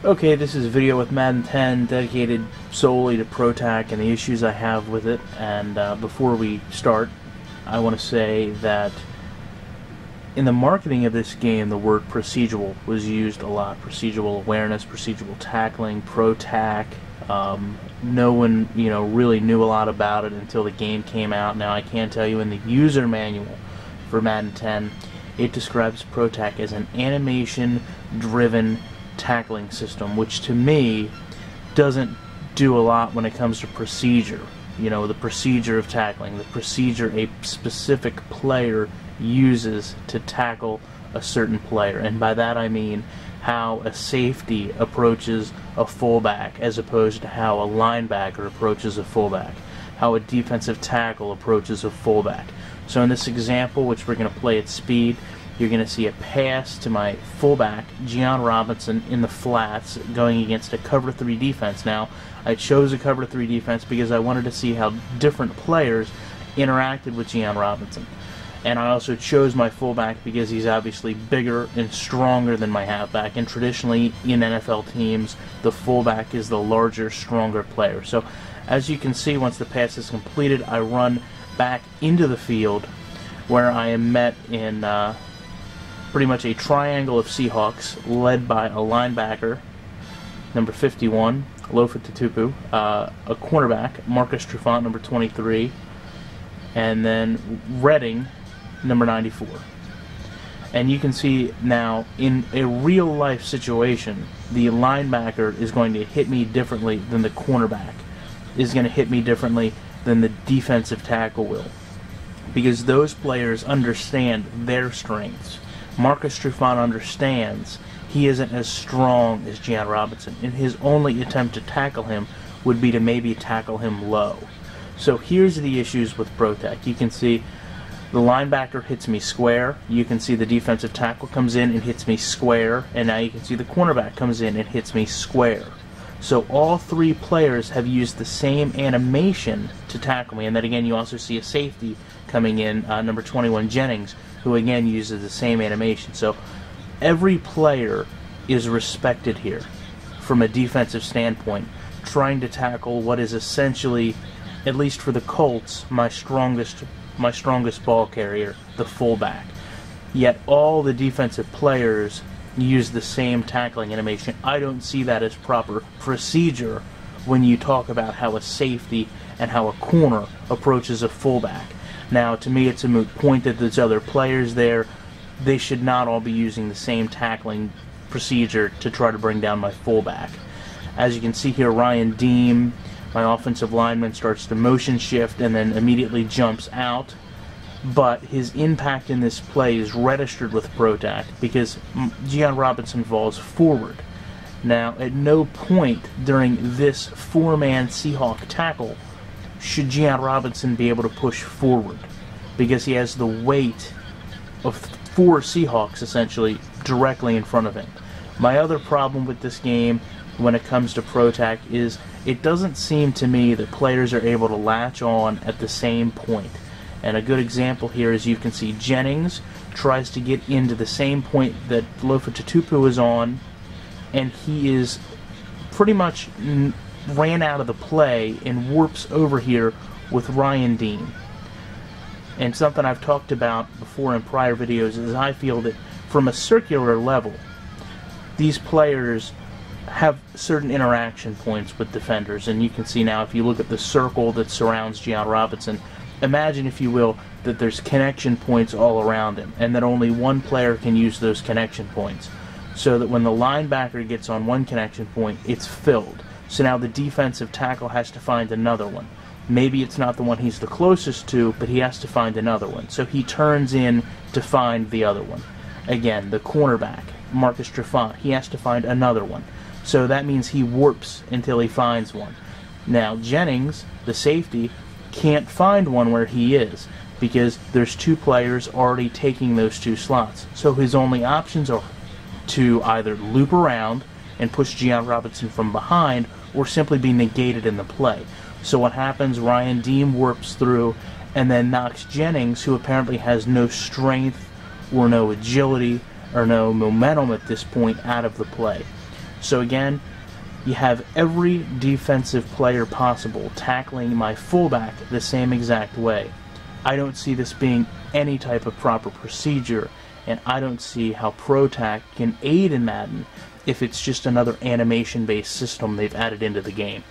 Okay, this is a video with Madden 10 dedicated solely to Pro Tack and the issues I have with it. And before we start, I want to say that in the marketing of this game, the word procedural was used a lot. Procedural awareness, procedural tackling, Pro Tack. No one, really knew a lot about it until the game came out. Now I can tell you in the user manual for Madden 10, it describes Pro Tack as an animation-driven tackling system, which to me doesn't do a lot when it comes to procedure. The procedure of tackling, the procedure a specific player uses to tackle a certain player. And by that I mean how a safety approaches a fullback as opposed to how a linebacker approaches a fullback, how a defensive tackle approaches a fullback. So in this example, which we're going to play at speed, you're going to see a pass to my fullback, Gian Robinson, in the flats going against a cover 3 defense. Now, I chose a cover 3 defense because I wanted to see how different players interacted with Gian Robinson. And I also chose my fullback because he's obviously bigger and stronger than my halfback. And traditionally, in NFL teams, the fullback is the larger, stronger player. So, as you can see, once the pass is completed, I run back into the field where I am met in pretty much a triangle of Seahawks led by a linebacker, number 51, Lofa Tatupu, a cornerback, Marcus Trufant, number 23, and then Redding, number 94. And you can see now, in a real-life situation, the linebacker is going to hit me differently than the cornerback is going to hit me differently than the defensive tackle will, because those players understand their strengths. Marcus Trufant understands he isn't as strong as Gian Robinson, and his only attempt to tackle him would be to maybe tackle him low. So here's the issues with Pro Tack. You can see the linebacker hits me square, you can see the defensive tackle comes in and hits me square, and now you can see the cornerback comes in and hits me square. So all three players have used the same animation to tackle me. And then again, you also see a safety coming in, number 21, Jennings, who again uses the same animation. So every player is respected here from a defensive standpoint, trying to tackle what is essentially, at least for the Colts, my strongest ball carrier, the fullback. Yet all the defensive players use the same tackling animation. I don't see that as proper procedure when you talk about how a safety and how a corner approaches a fullback. Now, to me, it's a moot point that there's other players there. They should not all be using the same tackling procedure to try to bring down my fullback. As you can see here, Ryan Deem, my offensive lineman, starts to motion shift and then immediately jumps out. But his impact in this play is registered with Pro Tack because Gian Robinson falls forward. Now, at no point during this 4-man Seahawk tackle should Gian Robinson be able to push forward, because he has the weight of 4 Seahawks essentially directly in front of him. My other problem with this game when it comes to Pro Tack is it doesn't seem to me that players are able to latch on at the same point. And a good example here is you can see Jennings tries to get into the same point that Lofa Tatupu is on, and he is pretty much ran out of the play and warps over here with Ryan Dean. And something I've talked about before in prior videos is I feel that from a circular level, these players have certain interaction points with defenders. And you can see now, if you look at the circle that surrounds Gian Robinson, imagine, if you will, that there's connection points all around him, and that only one player can use those connection points. So that when the linebacker gets on one connection point, it's filled. So now the defensive tackle has to find another one. Maybe it's not the one he's the closest to, but he has to find another one. So he turns in to find the other one. Again, the cornerback, Marcus Trufant, he has to find another one. So that means he warps until he finds one. Now Jennings, the safety, can't find one where he is because there's 2 players already taking those 2 slots. So his only options are to either loop around and push Gian Robinson from behind, or simply be negated in the play. So what happens, Ryan Deem warps through and then knocks Jennings, who apparently has no strength or no agility or no momentum at this point, out of the play. So again, you have every defensive player possible tackling my fullback the same exact way. I don't see this being any type of proper procedure, and I don't see how Pro Tack can aid in Madden if it's just another animation-based system they've added into the game.